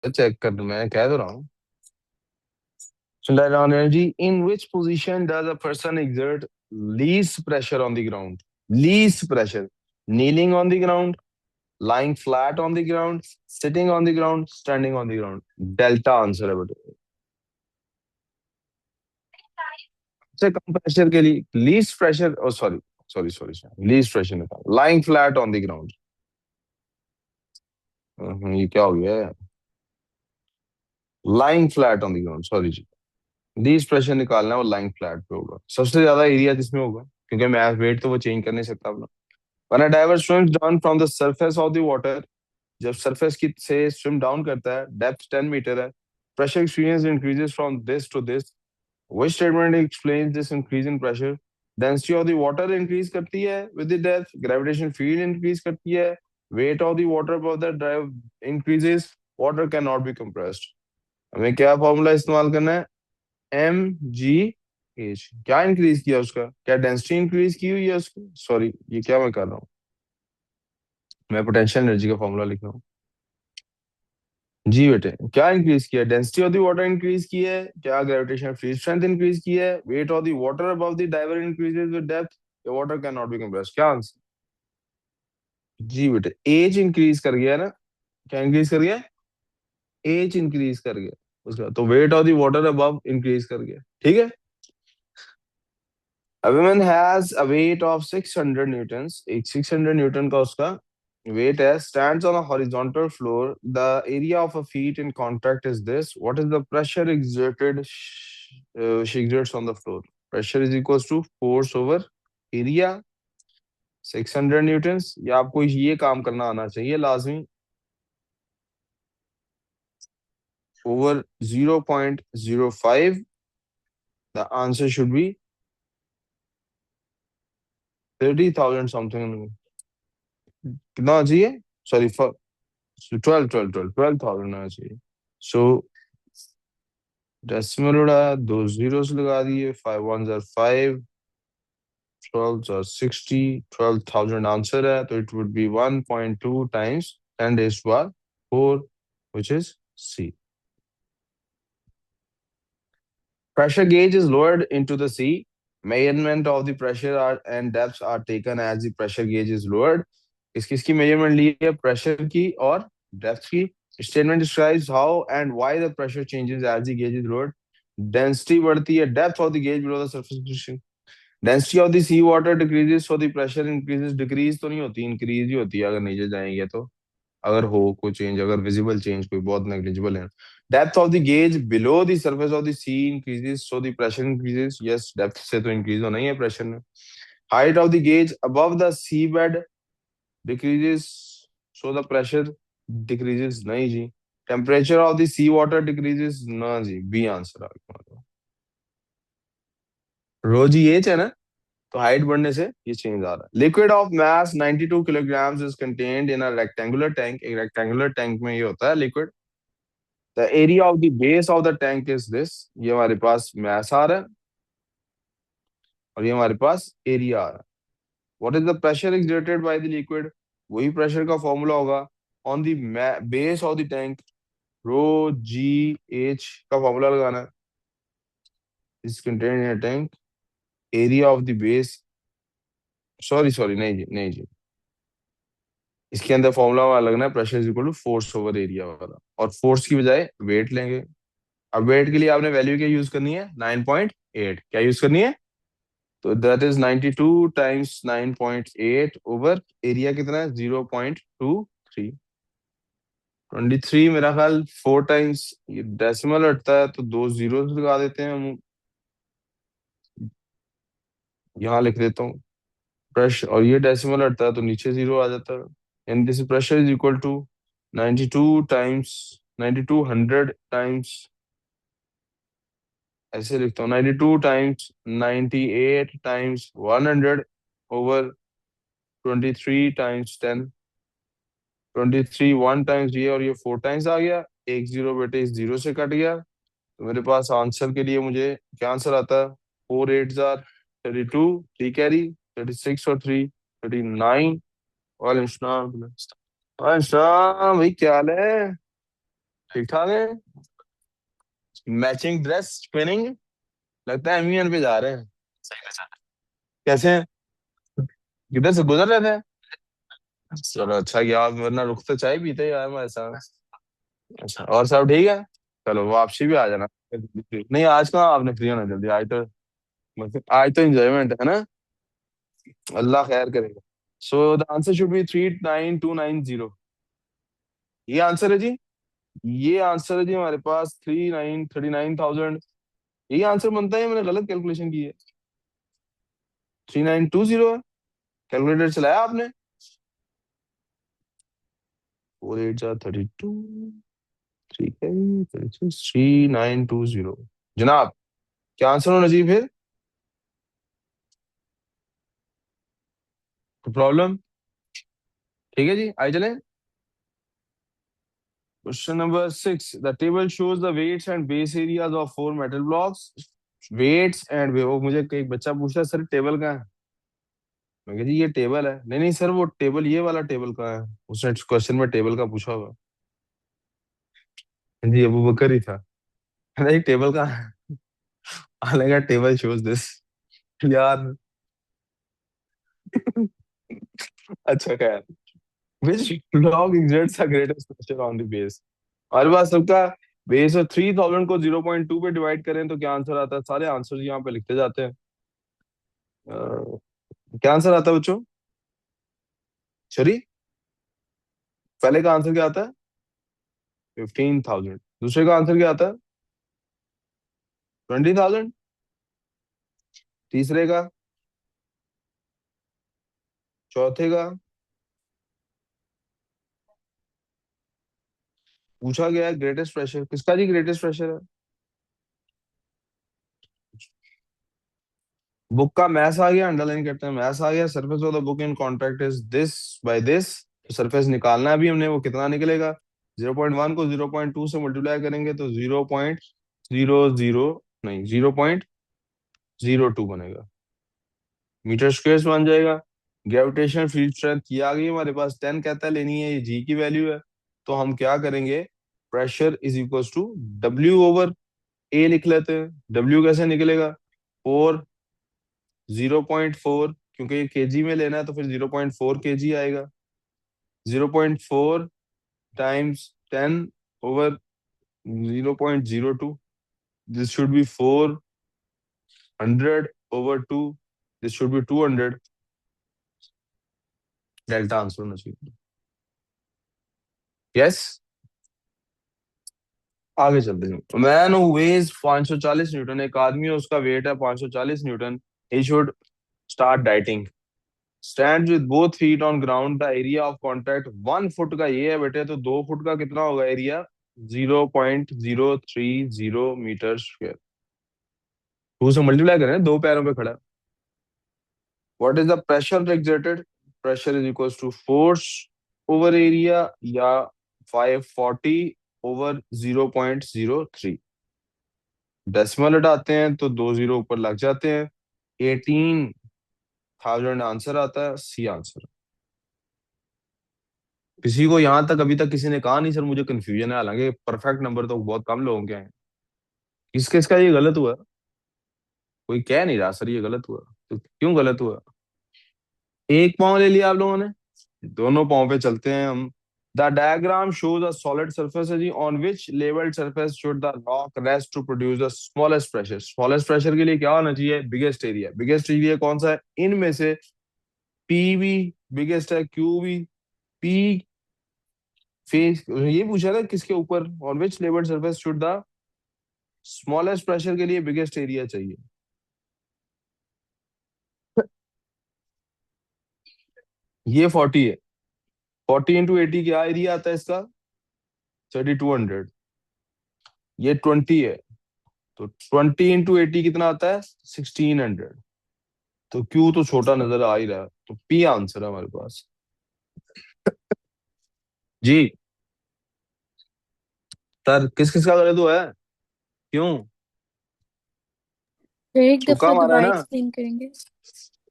Check कर, मैं कह तो रहा हूँ। Energy. In which position does a person exert least pressure on the ground? Least pressure. Kneeling on the ground, lying flat on the ground, sitting on the ground, standing on the ground. Delta answer है बेटे। सबसे कम pressure के लिए least pressure, oh sorry, sorry sorry sorry, least pressure निकाल, lying flat on the ground. ये क्या हो गया है? Lying flat on the ground, sorry जी। लीस्ट प्रेशर निकालना है, वो लाइंग फ्लैट पे होगा, सबसे ज्यादा एरिया जिसमें होगा, क्योंकि मैं वेट तो वो चेंज कर नहीं सकता अपना। When a diver swims down from the surface of the water, जब सरफेस की से स्विम डाउन करता है, डेप्थ 10 मीटर है, pressure experience increases from this to this. Which statement explains this increase in pressure? Density of the water increase करती है with the depth, gravitation field increase करती है, weight of the water above the diver increases, water can not be compressed. हमें क्या formula इस्तेमाल करना है? M G H. क्या इंक्रीज किया उसका? क्या डेंसिटी इंक्रीज की हुई है उसकी? सॉरी, ये क्या मैं कर रहा हूँ, मैं पोटेंशियल एनर्जी का फॉर्मूला लिख रहा हूँ। जी बेटे, क्या इंक्रीज किया? Density of the water increase की है, क्या ग्रेविटेशनल फ्री स्ट्रेंथ इंक्रीज की है, weight of the water above the diver increases with depth, the water can not be compressed. क्या आंसर? जी बेटे, एज इंक्रीज कर गया ना। क्या इंक्रीज कर गया? एज इंक्रीज कर गया उसका, तो wait of the water above increase कर गया। ठीक है। A woman has a weight of 600 newtons, एक 600 न्यूटन का उसका weight है, stands on a horizontal floor, the area of a feet in contact is this, what is the pressure exerted she exerts on the floor? Pressure is equals to force over area, 600 Newton's. या आपको ये काम करना आना चाहिए लाजमी, over 0.05, the answer should be 30,000 something। कितना चाहिए? सॉरी, 12,000 आना चाहिए। सो डेसिमल उड़ा, दो जीरोस लगा दिए, 5 1 5, 12 60, 12,000 आंसर है, तो it would be 1.2 times 10⁴, which is C. Pressure gauge is lowered into the sea. Measurement of the pressure and depths are taken as the pressure gauge is lowered. किसकी measurement ली है? Pressure की और depth की। Statement describes how and why the pressure changes as the gauge is lowered. Density बढ़ती है, depth of the gauge below the surface. Density of the sea water decreases, so the pressure increases. Decrease तो नहीं होती, increase ही होती है अगर नीचे जाएंगे तो, अगर हो कोई चेंज, अगर विजिबल चेंज कोई बहुत नेग्लिजिबल है। Depth of the gauge below the surface of the sea increases, so the pressure increases. Yes, depth से तो इंक्रीज होना ही है प्रेशर में। Height of the gauge above the sea bed decreases, so the pressure decreases. नहीं जी। Temperature of the sea water decreases. ना जी, बी आंसर आ गया। रो जी एच है ना, तो हाइट बढ़ने से ये चेंज आ रहा है। Liquid of mass 92 kilograms is contained in a rectangular tank. एक रेक्टेंगुलर टैंक में ये होता है liquid. The area of the base of the tank is this. ये हमारे पास मास आ रहा है और ये हमारे पास एरिया आ रहा है। What is the pressure exerted by the liquid? वही प्रेशर का फॉर्मूला होगा on the base of the tank, rho ji H का फॉर्मूला लगाना है। Is contained in a tank, area of the base, sorry sorry, नहीं जी, नहीं जी, इसके अंदर फॉर्मूला वाला लगना है, pressure is equal to force over area वाला, और फोर्स की बजाय वेट लेंगे। अब वेट के लिए आपने वैल्यू क्या यूज करनी है? 9.8। क्या यूज करनी है? तो that is 92 times 9.8 over area कितना है? 0.23। 23 मेरा ख्याल 4 टाइम्स, ये डेसिमल हटता है तो दो जीरो लगा देते हैं हम। यहाँ लिख देता हूँ प्रेशर, और ये डेसिमल हटता है तो नीचे जीरो आ जाता है। And this pressure is equal to 92 times 9200 times, ऐसे लिखता हूँ, 92 times 98 times 100 over 23 times 10। 23 one times ये, और ये 4 टाइम्स आ गया। एक जीरो बेटे इस जीरो से कट गया, तो मेरे पास आंसर के लिए मुझे क्या आंसर आता है? 4 8 32, 3 कैरी, 36 और 3 39। वालेकुम सलाम। वालेकुम सलाम भाई, क्या हाल है? ठीक ठाक है। Matching dress twinning. लगता है एमयूएन पे जा रहे हैं। कैसे हैं? किधर से गुजर रहे थे? चलो अच्छा किया, वरना रुक तो चाय पीते यार हमारे साथ। अच्छा, और सब ठीक है? चलो वापसी भी आ जाना। नहीं आज कहाँ आपने फ्री होना जल्दी, आज तो मतलब आज तो एंजॉयमेंट है ना। अल्लाह खैर करेगा। So the answer should be 39290। ये आंसर है जी। ये आंसर है जी हमारे पास 39,39,000। यही आंसर बनता है, मैंने गलत कैलकुलेशन की है। 3920 है। कैलकुलेटर चलाया आपने? 4 8 जा 32। ठीक है, 3920 जनाब। क्या आंसर हो नजीब फिर? प्रॉब्लम? ठीक है जी, आइए चलें। Question number 6, the table shows the weights and base areas of 4 metal blocks. Weights and वो मुझे एक बच्चा पूछ रहा है सर टेबल कहाँ है। मैं कहा जी ये टेबल है। नहीं नहीं सर, वो टेबल ये वाला टेबल कहाँ है, उसने क्वेश्चन में टेबल का पूछा होगा। जी अबू बकर ही था। नहीं टेबल कहाँ है? हालांकि टेबल शोज दिस। यार। अच्छा खैर। विच block exerts the greatest pressure on the base? हमारे पास सबका बेस और 3000 को 0.2 पे डिवाइड करें तो क्या आंसर आता है? सारे आंसर यहाँ पे लिखते जाते हैं। क्या आंसर आता है बच्चों? सॉरी, पहले का आंसर क्या आता है? 15,000। दूसरे का आंसर क्या आता है? 20,000। तीसरे का? चौथे का? पूछा गया है ग्रेटेस्ट प्रेशर किसका जी, ग्रेटेस्ट प्रेशर है? बुक का मैथ आ गया, अंडरलाइन करते हैं, मैथ आ गया। Surface of the book in contract is this by this. तो सरफेस निकालना है अभी हमने, वो कितना निकलेगा? 0.1 को 0.2 से मल्टीप्लाई करेंगे तो 0.00, नहीं 0.02 बनेगा। मीटर स्क्वेयर बन जाएगा। ग्रेविटेशनल फील्ड स्ट्रेंथ की आ गई हमारे पास, 10 कहता है लेनी है, ये जी की वैल्यू है। तो हम क्या करेंगे? Pressure is equal to W over A लिख लेते हैं। डब्ल्यू कैसे निकलेगा? 0.4, क्योंकि ये केजी में लेना है तो फिर 0.4 kg आएगा। 0.4 times 10/0.02। This should be 400/2। This should be 200। Delta answer होना चाहिए। यस। आगे चलते हैं। मैन हु वेज 540 न्यूटन, एक आदमी है उसका वेट है 540 Newton. He should start dieting. Stand with both feet on ground, the area of contact 1 foot का ये है बेटे, तो 2 फुट का कितना होगा एरिया? 0.030 metre square. टू से मल्टीप्लाई करें, दो पैरों पे खड़ा है। What is the pressure exerted? Pressure is equal to force over area, या 540/0.03। डेसिमल हटाते हैं तो 2 जीरो ऊपर लग जाते हैं। 18,000 आंसर आता है, सी आंसर। किसी को यहां तक अभी तक किसी ने कहा नहीं सर मुझे कंफ्यूजन है, हालांकि परफेक्ट नंबर तो बहुत कम लोगों के हैं। किस किसका ये गलत हुआ? कोई कह नहीं रहा सर ये गलत हुआ, तो क्यों गलत हुआ? एक पाँव ले लिया आप लोगों ने। दोनों पाँव पे चलते हैं हम। The diagram shows a solid surface है जी, on which levelled surface should the rock rest to produce the smallest pressure. Smallest pressure के लिए क्या होना चाहिए? Biggest area. बिगेस्ट एरिया कौन सा है इनमें से? पी भी बिगेस्ट है, क्यू भी। पी फेस ये पूछा ना किसके ऊपर, on which levelled surface should the smallest pressure के लिए बिगेस्ट एरिया चाहिए। ये 40 है। 40 × 80 क्या एरिया आता है इसका? 3200। ये 20 है, तो 20 × 80 कितना आता है? 1600। तो क्यू तो छोटा नजर आ ही रहा है, तो पी आंसर है हमारे पास। जी सर, किस किस का गलत हुआ है? क्यों? फिर एक तुक्का दफा मारा है दोबारा ना। एक्सप्लेन करेंगे?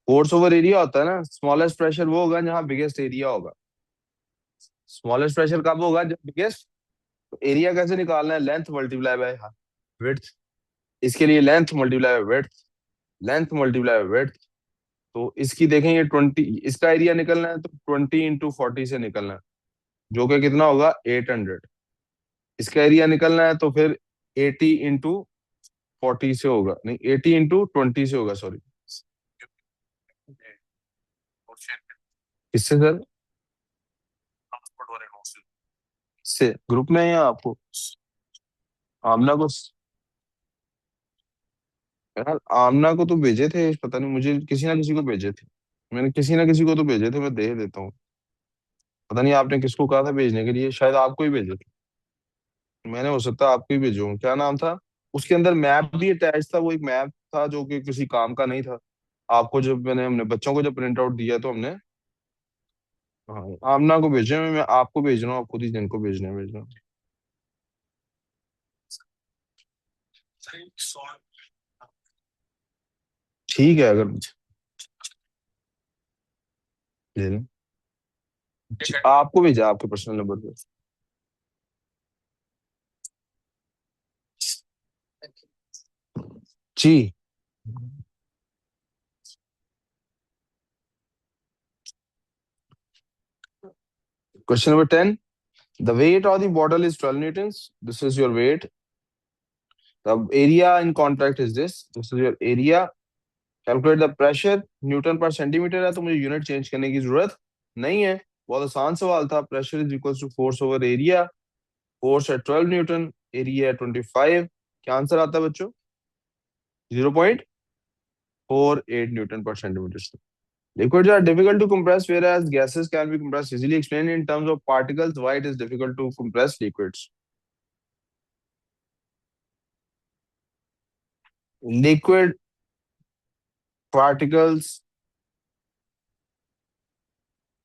फोर्स ओवर एरिया होता है ना, स्मॉलेस्ट प्रेशर वो होगा जहां बिगेस्ट एरिया होगा। स्मॉलेस्ट प्रेशर कब होगा? जब बिगेस्ट तो एरिया कैसे निकालना है? Length multiply by width. इसके लिए length multiply by width, length multiply by width. तो इसकी देखेंगे 20, इसका एरिया निकलना है तो 20 × 40 से निकलना है, जो कि कितना होगा 800। इसका एरिया निकलना है तो फिर 80 × 40 से होगा, नहीं 80 × 20 से होगा, सॉरी। किससे सर? से ग्रुप में है या आपको? आमना को? यार आमना को तो भेजे थे, पता नहीं मुझे, किसी ना किसी को भेजे थे। मैंने किसी ना किसी को तो भेजे थे, मैं दे देता हूँ। पता नहीं आपने किसको कहा था भेजने के लिए, शायद आपको ही भेजे थे। मैंने, हो सकता है आपको ही भेजूँ। क्या नाम था? उसके अंदर मैप भी अटैच था, वो एक मैप था जो कि किसी काम का नहीं था। आपको जब मैंने, हमने बच्चों को जब प्रिंट आउट दिया तो हमने, हाँ, आमना को भेजे। मैं आपको भेज रहा हूँ, आप खुद ही जिनको भेजने हैं भेजना। ठीक है, अगर भेज रहे हैं। आपको भेजा आपके पर्सनल नंबर पे। जी। Question number 10। The weight of the bottle is 12 newtons. This is your weight. The area in contact is this. This is your area. Calculate the pressure. Newton पर सेंटीमीटर है तो मुझे यूनिट चेंज करने की जरूरत नहीं है। बहुत आसान सवाल था। Pressure is equal to force over area. Force है 12 न्यूटन, एरिया है 25। क्या आंसर आता है बच्चों? 0.48 न्यूटन पर centimetre. Liquids are difficult to compress, whereas gases can be compressed easily. Explain in terms of particles why it is difficult to compress liquids. Liquid particles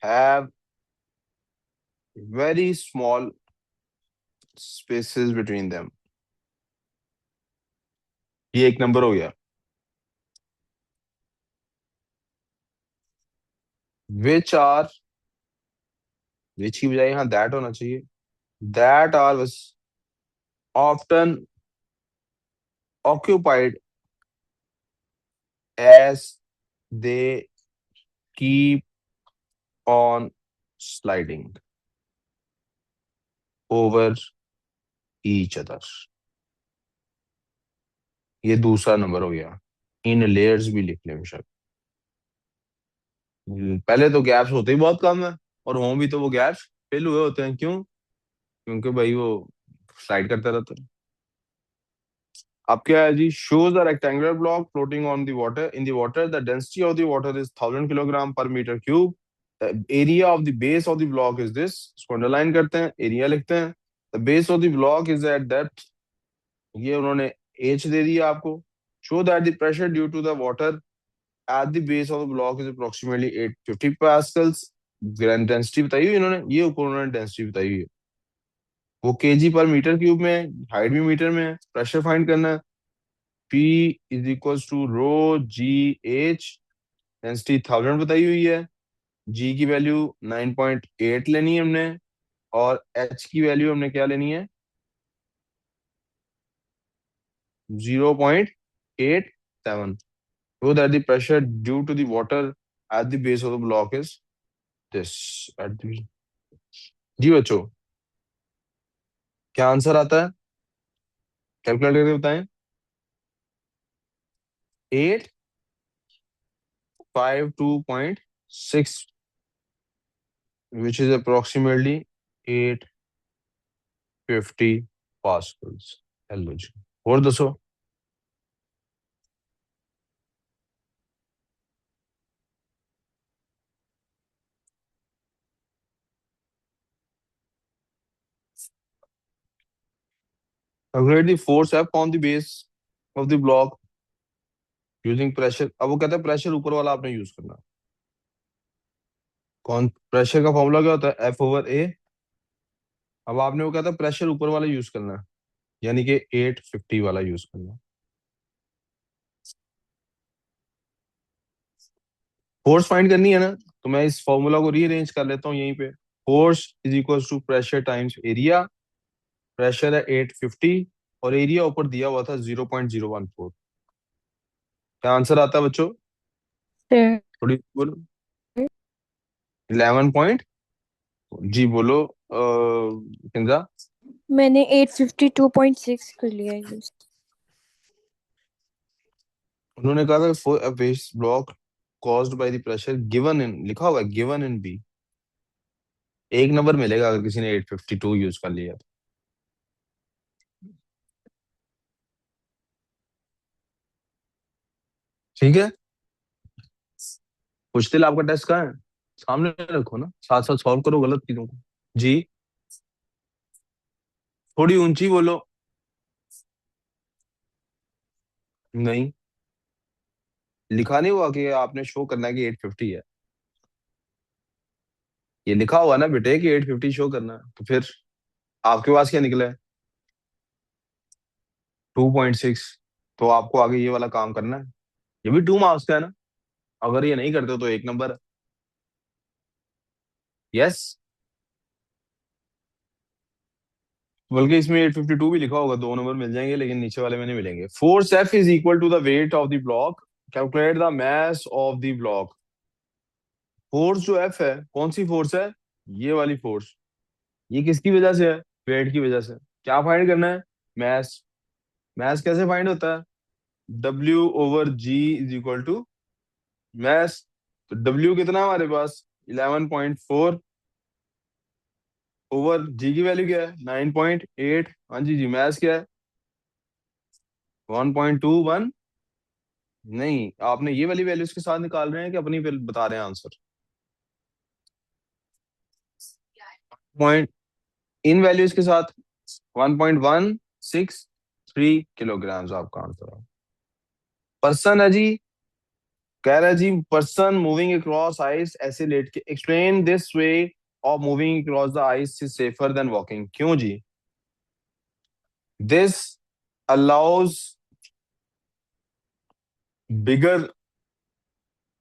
have very small spaces between them. ये एक number हो गया। Which are, which की बजाय यहाँ that होना चाहिए। That are was often occupied as they keep on sliding over each other. ये दूसरा नंबर हो गया। इन लेयर्स भी लिख लें बेशक। पहले तो गैप्स होते ही बहुत कम है, और हों भी तो वो गैप्स फिल हुए होते हैं। क्यों? क्योंकि भाई वो स्लाइड करता रहता है। अब क्या है जी? Shows a rectangular block floating on the water, in the water, the density of the water is 1000 kilogram per metre cube. The area of the base of the block is this. इसको underline करते हैं, area लिखते हैं। The base of the block is at depth, ये उन्होंने H दे दिया आपको। Show that the pressure due to the water at the base of the block is approximately 850 pascals. Density बताई हुई इन्होंने, ये ऊपर उन्होंने डेंसिटी बताई हुई है। वो केजी पर मीटर क्यूब में है, हाइट भी मीटर में है। प्रेशर फाइंड करना है। P is equal to rho ji h. Density 1000 बताई हुई है। G की वैल्यू 9.8 लेनी है हमने, और H की वैल्यू हमने क्या लेनी है? 0.87। So that the pressure due to the water at the base of the block is this at the, जी बच्चों, क्या आंसर आता है? कैलकुलेट करके बताएं। 852.6, which is approximately 850 pascals। Hello जी, और दसो। Calculate the force F on the base of the block using pressure। अब वो कहता है प्रेशर ऊपर वाला आपने यूज करना। कौन? प्रेशर का फॉर्मूला क्या होता है? F/A। अब आपने वो कहता है प्रेशर ऊपर वाला यूज करना है, यानी कि 850 वाला यूज करना है। फोर्स फाइंड करनी है ना, तो मैं इस फॉर्मूला को रीअरेंज कर लेता हूँ यहीं पे। Force is equal to pressure times area. Pressure है 850 और एरिया ऊपर दिया हुआ था 0.014। क्या आंसर आता है बच्चों? सर थोड़ी बोलो। 11 पॉइंट। जी बोलो किंजा। मैंने 852.6 कर लिया यूज। उन्होंने कहा था for a west block caused by the pressure given in, लिखा हुआ है गिवन इन बी। एक नंबर मिलेगा अगर किसी ने 852 यूज कर लिया तो। ठीक है। कुछ दिल आपका टेस्ट कहाँ है? सामने रखो ना, साथ साथ सॉल्व करो गलत चीजों को। जी। थोड़ी ऊंची बोलो। नहीं, लिखा नहीं हुआ कि आपने शो करना है कि 850 है। ये लिखा हुआ ना बेटे कि 850 शो करना है, तो फिर आपके पास क्या निकला है? 2.6। तो आपको आगे ये वाला काम करना है। ये भी 2 मार्क्स का है ना। अगर ये नहीं करते हो तो एक नंबर है। यस। बल्कि इसमें 852 भी लिखा होगा, 2 नंबर मिल जाएंगे, लेकिन नीचे वाले में नहीं मिलेंगे। Force f is equal to the weight of the block, calculate the mass of the block. Force जो एफ है, कौन सी फोर्स है? ये वाली फोर्स। ये किसकी वजह से है? वेट की वजह से। क्या फाइंड करना है? मैस। मैस कैसे फाइंड होता है? W/G = mess. तो W कितना है हमारे पास? 11.4 ओवर जी की वैल्यू क्या है? 9.8। हाँ जी जी, मैस क्या है? 1.21। नहीं, आपने ये वाली वैल्यूज के साथ निकाल रहे हैं कि अपनी बता रहे हैं आंसर? पॉइंट इन वैल्यूज के साथ। 1.163 किलोग्राम आपका आंसर है। पर्सन है जी। कह रहा है जी, पर्सन मूविंग अक्रॉस आइस ऐसे लेट के, explain this way of moving across the ice is safer than walking. क्यों जी? This allows bigger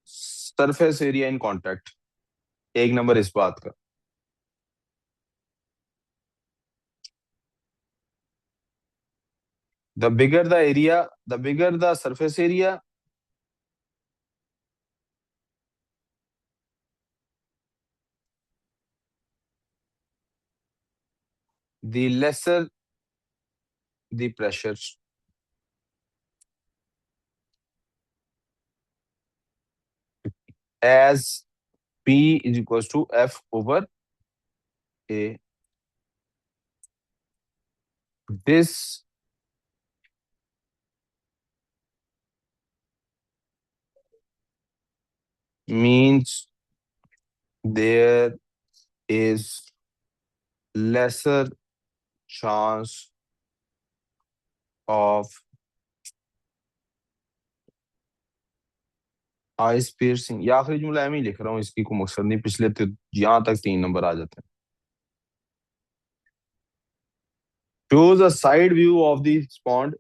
surface area in contact. एक नंबर इस बात का। The bigger the area, the bigger the surface area, the lesser the pressure. As P is equals to F over A. This means there is lesser chance of ice piercing। या आखिरी जुमला मैं ही लिख रहा हूँ, इसकी कोई मकसद नहीं, पिछले तो यहाँ तक 3 नंबर आ जाते हैं। Shows a side view of the pond।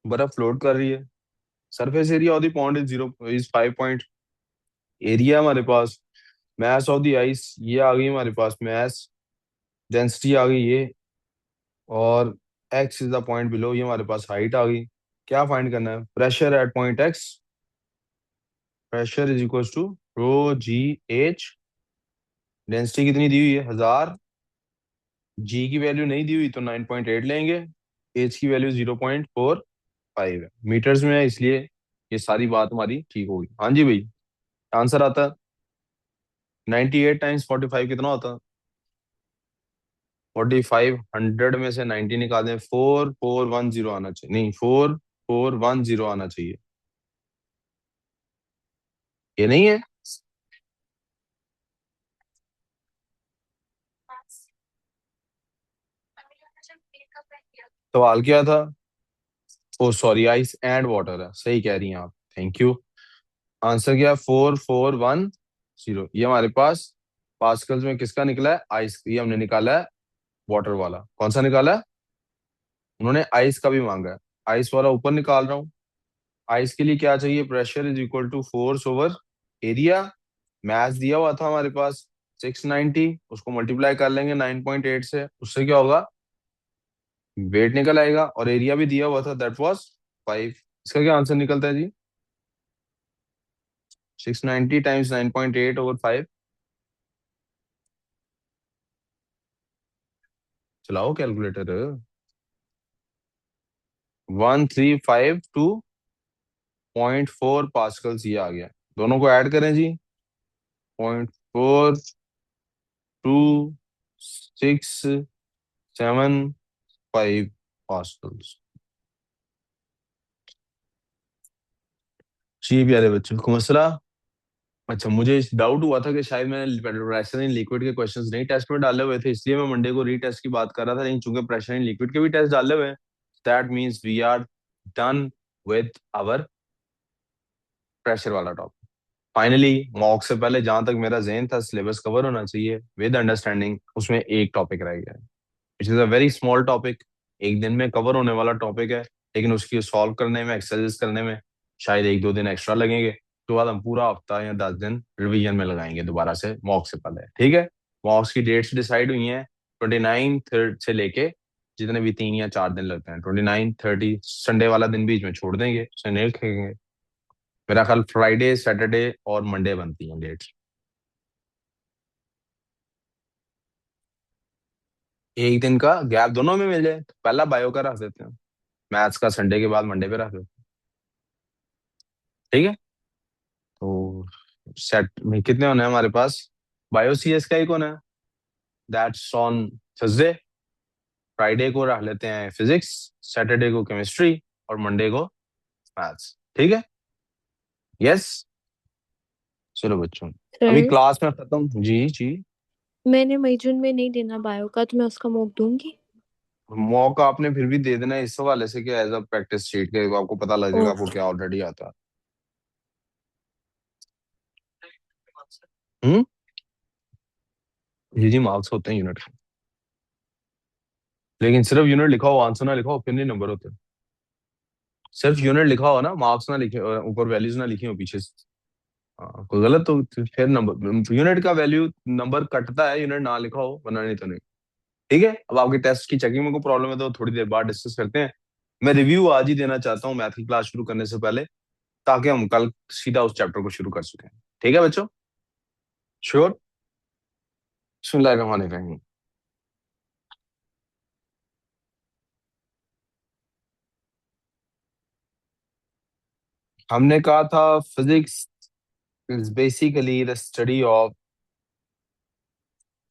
बर्फ फ्लोट कर रही है। Surface area of the pond is 5 point. Area हमारे पास। मैस ऑफ द आइस ये आ गई हमारे पास मैस। डेंसिटी आ गई ये। और x is the point below, ये हमारे पास हाइट आ गई। क्या फाइंड करना है? Pressure at point x. Pressure is equal to ρ/G/H। Density कितनी दी हुई है? 1000। जी की वैल्यू नहीं दी हुई तो 9.8 लेंगे। एच की वैल्यू 0.45 है, मीटर्स में है, इसलिए ये सारी बात हमारी ठीक होगी। हाँ जी भाई। आंसर आता है 98 टाइम्स 45 कितना होता है? 45 100 में से 90 निकाल दें, 4410 आना चाहिए, नहीं 4410 आना चाहिए। ये नहीं है। सवाल क्या था? ओ सॉरी, आइस एंड वाटर है, सही कह रही हैं आप, थैंक यू। आंसर क्या? 4410। ये हमारे पास पास्कल्स में किसका निकला है? आइस। ये हमने निकाला है वाटर वाला। कौन सा निकाला है? उन्होंने आइस का भी मांगा है। आइस वाला ऊपर निकाल रहा हूँ। आइस के लिए क्या चाहिए? Pressure is equal to force over area. Math दिया हुआ था हमारे पास 690, उसको मल्टीप्लाई कर लेंगे 9.8 से, उससे क्या होगा, वेट निकल आएगा, और एरिया भी दिया हुआ था, दैट वाज 5। इसका क्या आंसर निकलता है जी? 690 टाइम्स 9.8/5। चलाओ कैलकुलेटर। 1352.4 पास्कल्स ये आ गया। दोनों को ऐड करें जी। 0.4675 पास्कल्स। जी प्यारे बच्चों को मसला। अच्छा, मुझे डाउट हुआ था कि शायद मैंने प्रेशर इन लिक्विड के क्वेश्चंस नहीं टेस्ट में डाले हुए थे, इसलिए मैं मंडे को रीटेस्ट की बात कर रहा था, लेकिन चूंकि प्रेशर इन लिक्विड के भी टेस्ट डाले हुए हैं, that means we are done with our pressure वाला टॉपिक। फाइनली मॉक से पहले जहां तक मेरा ज़हन था सिलेबस कवर होना चाहिए विद अंडरस्टैंडिंग, उसमें एक टॉपिक रह गया है, which is a very small topic. एक दिन में कवर होने वाला टॉपिक है, लेकिन उसकी सॉल्व करने में, एक्सरसाइज करने में शायद 1-2 दिन एक्स्ट्रा लगेंगे। तो बाद हम पूरा हफ्ता या 10 दिन रिवीजन में लगाएंगे दोबारा से मॉक से पहले, ठीक है? मॉक्स की डेट्स डिसाइड हुई हैं, 29 से लेके जितने भी 3 या 4 दिन लगते हैं, 29, 30, संडे वाला दिन बीच में छोड़ देंगे, उसे नहीं लिखेंगे। मेरा ख्याल फ्राइडे, सैटरडे और मंडे बनती हैं डेट्स। एक दिन का गैप दोनों में मिल जाए तो पहला बायो का रख देते हैं, मैथ्स का संडे के बाद मंडे पे रख देते हैं, ठीक है? तो सेट में कितने होने हैं हमारे पास? बायो सीएस का ही होना है, दैट्स ऑन थर्सडे। फ्राइडे को रख लेते हैं फिजिक्स, सैटरडे को केमिस्ट्री, और मंडे को मैथ्स, ठीक है? यस। चलो बच्चों, अभी सर, क्लास में खत्म। जी जी। मैंने मई जून में नहीं देना बायो का, तो मैं उसका मॉक दूंगी। मौका आपने फिर भी दे देना है इस हवाले से कि एज अ प्रैक्टिस शीट के आपको पता लग जाएगा आपको ओके। क्या ऑलरेडी आता है। हम्म। जी जी, मार्क्स होते हैं यूनिट के, लेकिन सिर्फ यूनिट लिखा हो, आंसर ना लिखा हो, फिर नहीं नंबर होते। सिर्फ यूनिट लिखा हो ना, मार्क्स ना लिखे, ऊपर वैल्यूज ना लिखी हो पीछे से। हाँ, कोई गलत तो फिर नंबर, यूनिट का वैल्यू नंबर कटता है, यूनिट ना लिखा हो, वरना नहीं तो नहीं। ठीक है, अब आपके टेस्ट की चेकिंग में कोई प्रॉब्लम है तो थोड़ी देर बाद डिस्कस करते हैं। मैं रिव्यू आज ही देना चाहता हूँ मैथ की क्लास शुरू करने से पहले, ताकि हम कल सीधा उस चैप्टर को शुरू कर सकें। ठीक है बच्चों? श्योर। बिस्मिल्लाहिर्रहमानिर्रहीम। हमने कहा था physics is basically the study of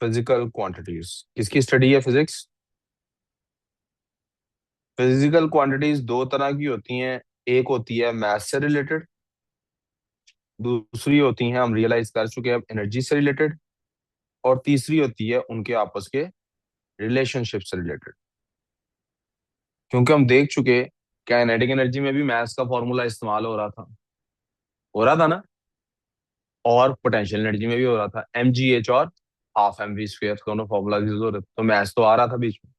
physical quantities. किसकी स्टडी है फिजिक्स? फिजिकल क्वांटिटीज दो तरह की होती हैं, एक होती है मैथ से रिलेटेड, दूसरी होती है, हम रियलाइज कर चुके हैं, एनर्जी से रिलेटेड, और तीसरी होती है उनके आपस के रिलेशनशिप से रिलेटेड। क्योंकि हम देख चुके, काइनेटिक एनर्जी में भी मैथ्स का फॉर्मूला इस्तेमाल हो रहा था ना, और पोटेंशियल एनर्जी में भी हो रहा था, mgh और ½ mv², दोनों फॉर्मूला यूज हो रहे थे, तो मैथ्स तो आ रहा था बीच में।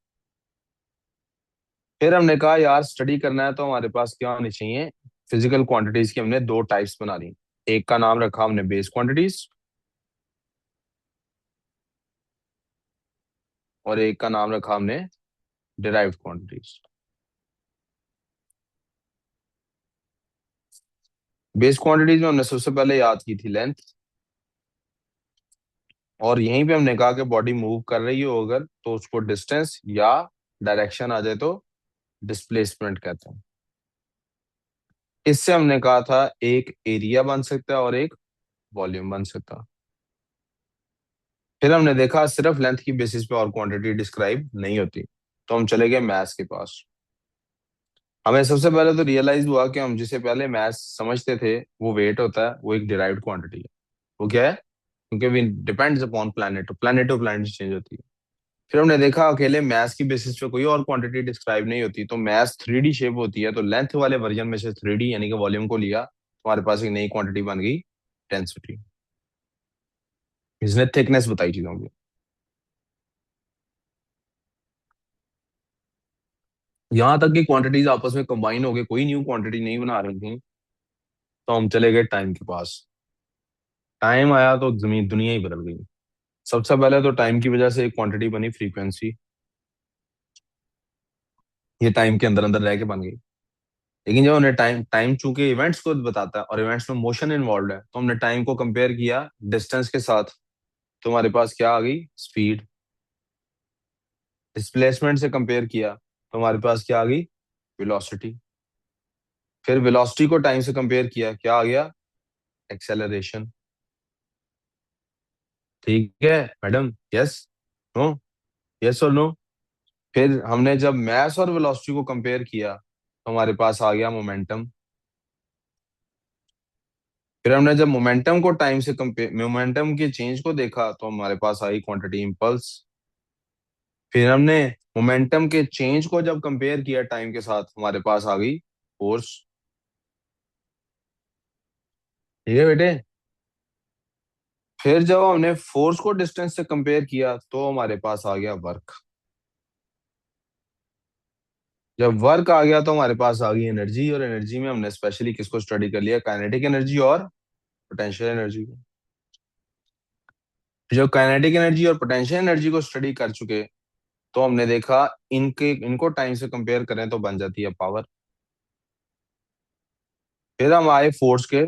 फिर हमने कहा यार स्टडी करना है तो हमारे पास क्या होनी चाहिए, फिजिकल क्वांटिटीज की हमने दो टाइप्स बना ली। एक का नाम रखा हमने बेस क्वांटिटीज, और एक का नाम रखा हमने डिराइव्ड क्वांटिटीज। बेस क्वांटिटीज में हमने सबसे पहले याद की थी लेंथ, और यहीं पे हमने कहा कि बॉडी मूव कर रही हो अगर तो उसको डिस्टेंस या डायरेक्शन आ जाए तो डिस्प्लेसमेंट कहते हैं। इससे हमने कहा था एक एरिया बन सकता है और एक वॉल्यूम बन सकता है। फिर हमने देखा सिर्फ लेंथ की बेसिस पे और क्वांटिटी डिस्क्राइब नहीं होती, तो हम चले गए मैथ्स के पास। हमें सबसे पहले तो रियलाइज हुआ कि हम जिसे पहले मैथ्स समझते थे वो वेट होता है, वो एक डिराइव्ड क्वांटिटी है। वो क्या है? क्योंकि we depends upon planet to planet change होती है। फिर हमने देखा अकेले मैथ्स की बेसिस पे कोई और क्वांटिटी डिस्क्राइब नहीं होती, तो मैथ्स 3D शेप होती है, तो लेंथ वाले वर्जन में से 3D यानी कि वॉल्यूम को लिया, तो हमारे पास एक नई क्वांटिटी बन गई, डेंसिटी। इसने थिकनेस बताई चीजों की। यहाँ तक कि क्वांटिटीज आपस में कंबाइन हो गए, कोई न्यू क्वांटिटी नहीं बना रही थी, तो हम चले गए टाइम के पास। टाइम आया तो जमीन दुनिया ही बदल गई। सबसे पहले तो टाइम की वजह से एक क्वांटिटी बनी, फ्रीक्वेंसी। ये टाइम के अंदर अंदर रह के बन गई। लेकिन जब हमने टाइम टाइम चूंकि इवेंट्स को बताता है और इवेंट्स में मोशन इन्वॉल्व है, तो हमने टाइम को कंपेयर किया डिस्टेंस के साथ। तो हमारे पास क्या आ गई? स्पीड। डिस्प्लेसमेंट से कंपेयर किया तो हमारे पास क्या आ गई? वेलोसिटी। फिर वेलोसिटी को टाइम से कंपेयर किया, क्या आ गया? एक्सेलरेशन। ठीक है मैडम? यस? नो? यस और नो? फिर हमने जब मास और वेलोसिटी को कंपेयर किया तो हमारे पास आ गया मोमेंटम। फिर हमने जब मोमेंटम को टाइम से कंपेयर, मोमेंटम के चेंज को देखा तो हमारे पास आई क्वांटिटी इम्पल्स। फिर हमने मोमेंटम के चेंज को जब कंपेयर किया टाइम के साथ, हमारे पास आ गई फोर्स। ठीक है बेटे? फिर जब हमने फोर्स को डिस्टेंस से कंपेयर किया तो हमारे पास आ गया वर्क। जब वर्क आ गया तो हमारे पास आ गई एनर्जी, और एनर्जी में हमने स्पेशली किसको स्टडी कर लिया? काइनेटिक एनर्जी और पोटेंशियल एनर्जी को। जो काइनेटिक एनर्जी और पोटेंशियल एनर्जी को स्टडी कर चुके, तो हमने देखा इनको टाइम से कंपेयर करें तो बन जाती है पावर। फिर हम आए फोर्स के।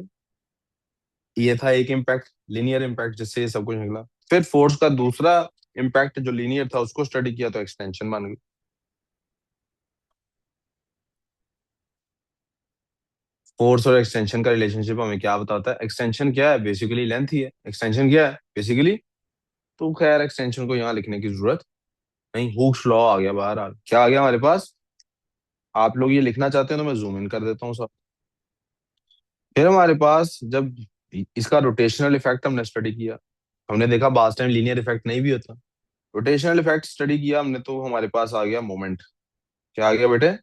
ये था एक इम्पैक्ट, लीनियर इम्पैक्ट, जिससे ये सब कुछ निकला। फिर फोर्स का दूसरा इम्पैक्ट जो लीनियर था उसको स्टडी किया तो एक्सटेंशन बन गई। फोर्स और एक्सटेंशन का रिलेशनशिप हमें क्या बताता है? एक्सटेंशन क्या है? बेसिकली लेंथ ही है। एक्सटेंशन क्या है? बेसिकली। तो खैर एक्सटेंशन को यहाँ लिखने की जरूरत नहीं, हुक्स लॉ आ गया बाहर। क्या आ गया हमारे पास? आप लोग ये लिखना चाहते हैं तो मैं जूम इन कर देता हूँ सब। फिर हमारे पास जब इसका रोटेशनल इफेक्ट हमने स्टडी किया, हमने देखा बास टाइम लीनियर इफेक्ट नहीं भी होता। रोटेशनल इफेक्ट स्टडी किया हमने तो हमारे पास आ गया मोमेंट। क्या आ गया बेटे?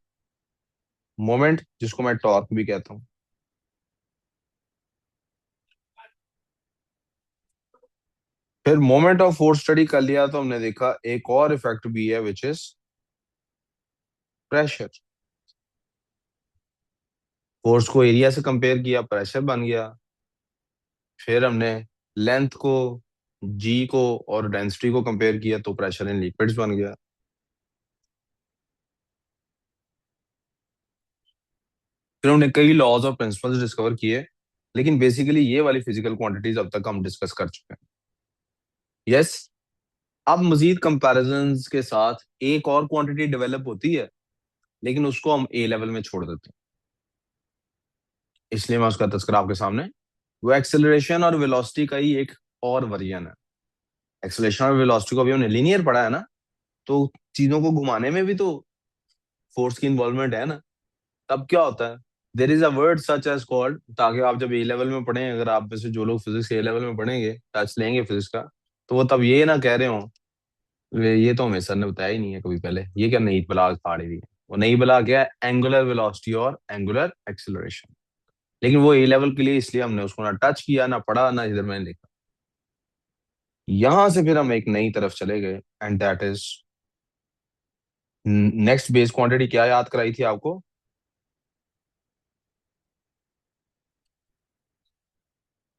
मोमेंट, जिसको मैं टॉर्क भी कहता हूँ। फिर मोमेंट ऑफ फोर्स स्टडी कर लिया तो हमने देखा एक और इफेक्ट भी है, विच इज प्रेशर। फोर्स को एरिया से कंपेयर किया, प्रेशर बन गया। फिर हमने लेंथ को, जी को और डेंसिटी को कंपेयर किया तो प्रेशर इन लिक्विड्स बन गया। फिर हमने कई लॉज और प्रिंसिपल्स डिस्कवर किए, लेकिन बेसिकली ये वाली फिजिकल क्वांटिटीज अब तक हम डिस्कस कर चुके हैं। यस। अब मजीद कंपैरिजंस के साथ एक और क्वांटिटी डेवलप होती है, लेकिन उसको हम ए लेवल में छोड़ देते हैं, इसलिए मैं उसका तस्करा आपके सामने। वो एक्सेलरेशन और वेलोसिटी का ही एक और वर्जन है। एक्सेलरेशन और वेलोसिटी को अभी हमने लीनियर पढ़ा है ना, तो चीजों को घुमाने में भी तो फोर्स की इन्वॉल्वमेंट है ना। तब क्या होता है? There is a word such as called, ताकि आप जब ए लेवल में पढ़ें, अगर आप में से जो लोग फिजिक्स ए लेवल में पढ़ेंगे, टच लेंगे फिजिक्स का, तो वो तब ये ना कह रहे हो ये तो हमें सर ने बताया ही नहीं है कभी पहले, ये क्या नई बला फाड़ी हुई है। वो नई बला क्या है? एंगुलर वेलोसिटी और एंगुलर एक्सेलरेशन। लेकिन वो ए लेवल के लिए, इसलिए हमने उसको ना टच किया, ना पढ़ा, ना इधर मैंने लिखा। यहां से फिर हम एक नई तरफ चले गए, and that is next base quantity. क्या याद कराई थी आपको?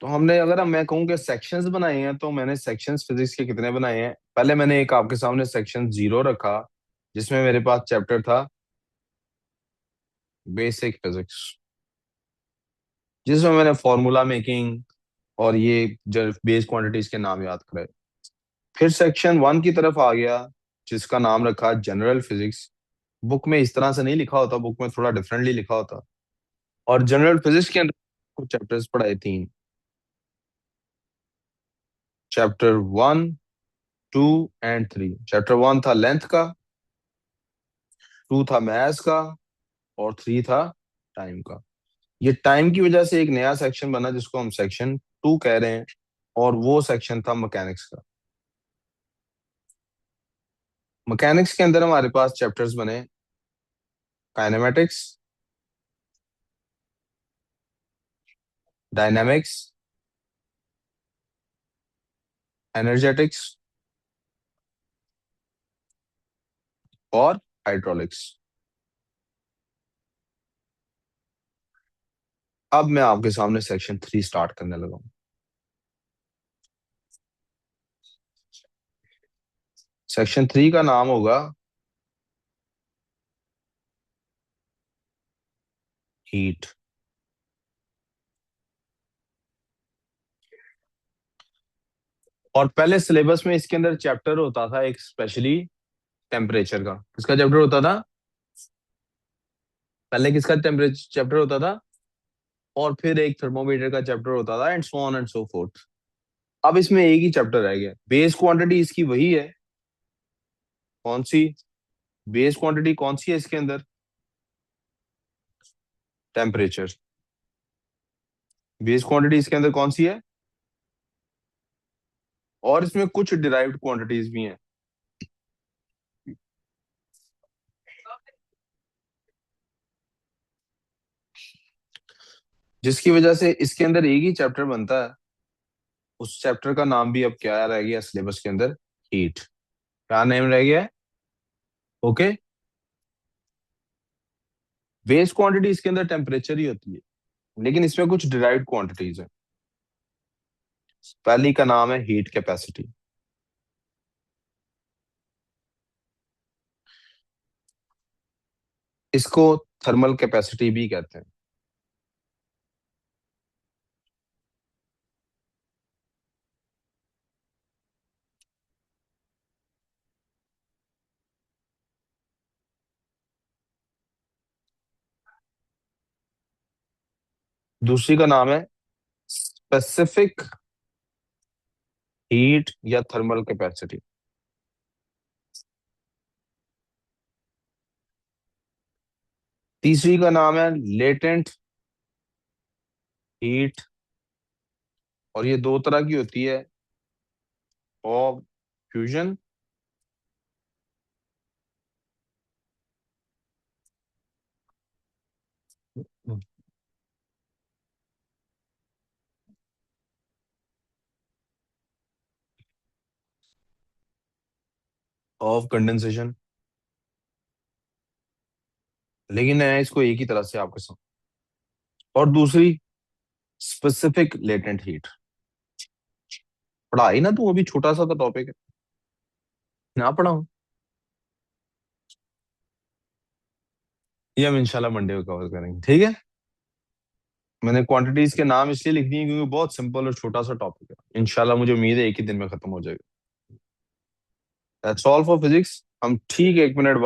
तो हमने, अगर मैं कहूँ कि सेक्शंस बनाए हैं, तो मैंने सेक्शंस फिजिक्स के कितने बनाए हैं? पहले मैंने एक आपके सामने सेक्शन 0 रखा, जिसमें मेरे पास चैप्टर था बेसिक फिजिक्स, जिसमें मैंने फॉर्मूला मेकिंग और ये जो बेस क्वांटिटीज के नाम याद कराए। फिर सेक्शन 1 की तरफ आ गया, जिसका नाम रखा जनरल फिजिक्स। बुक में इस तरह से नहीं लिखा होता, बुक में थोड़ा डिफरेंटली लिखा होता। और जनरल फिजिक्स के अंदर कुछ चैप्टर्स पढ़ाए, 3। Chapter 1, 2 and 3। चैप्टर 1 था लेंथ का, 2 था मैथ्स का, और 3 था टाइम का। ये टाइम की वजह से एक नया सेक्शन बना, जिसको हम सेक्शन 2 कह रहे हैं, और वो सेक्शन था मैकेनिक्स का। मैकेनिक्स के अंदर हमारे पास चैप्टर्स बने काइनेमेटिक्स, डायनामिक्स, एनर्जेटिक्स और हाइड्रोलिक्स। अब मैं आपके सामने सेक्शन 3 स्टार्ट करने लगा हूं। सेक्शन 3 का नाम होगा हीट। और पहले सिलेबस में इसके अंदर चैप्टर होता था एक स्पेशली टेम्परेचर का। किसका चैप्टर होता था पहले? किसका टेम्परेचर चैप्टर होता था? और फिर एक थर्मोमीटर का चैप्टर होता था, and so on and so fourth. अब इसमें एक ही चैप्टर रह गया। बेस क्वांटिटी इसकी वही है। कौन सी? बेस क्वांटिटी कौन सी है इसके अंदर? टेम्परेचर। बेस क्वांटिटी इसके अंदर कौन सी है? और इसमें कुछ डिराइव्ड क्वांटिटीज भी हैं, जिसकी वजह से इसके अंदर एक ही चैप्टर बनता है। उस चैप्टर का नाम भी अब क्या रह गया सिलेबस के अंदर? हीट। क्या नेम रह गया है? ओके। बेस क्वांटिटी इसके अंदर टेम्परेचर ही होती है, लेकिन इसमें कुछ डिराइव्ड क्वांटिटीज है। पहली का नाम है हीट कैपेसिटी। इसको थर्मल कैपेसिटी भी कहते हैं। दूसरी का नाम है स्पेसिफिक हीट या थर्मल कैपेसिटी। तीसरी का नाम है लेटेंट हीट, और ये दो तरह की होती है, ऑफ फ्यूजन ऑफ कंडेंसेशन। लेकिन मैं इसको एक ही तरह से आपके साथ। और दूसरी स्पेसिफिक लेटेंट हीट। पढ़ाई ना तू, अभी छोटा सा तो टॉपिक है ना पढ़ाऊं। ये हम इंशाल्लाह मंडे को कवर करेंगे, ठीक है। मैंने क्वांटिटीज के नाम इसलिए लिख दिए क्योंकि बहुत सिंपल और छोटा सा टॉपिक है। इंशाल्लाह मुझे उम्मीद है एक ही दिन में खत्म हो जाएगा। That's all for physics. हम ठीक 1 मिनट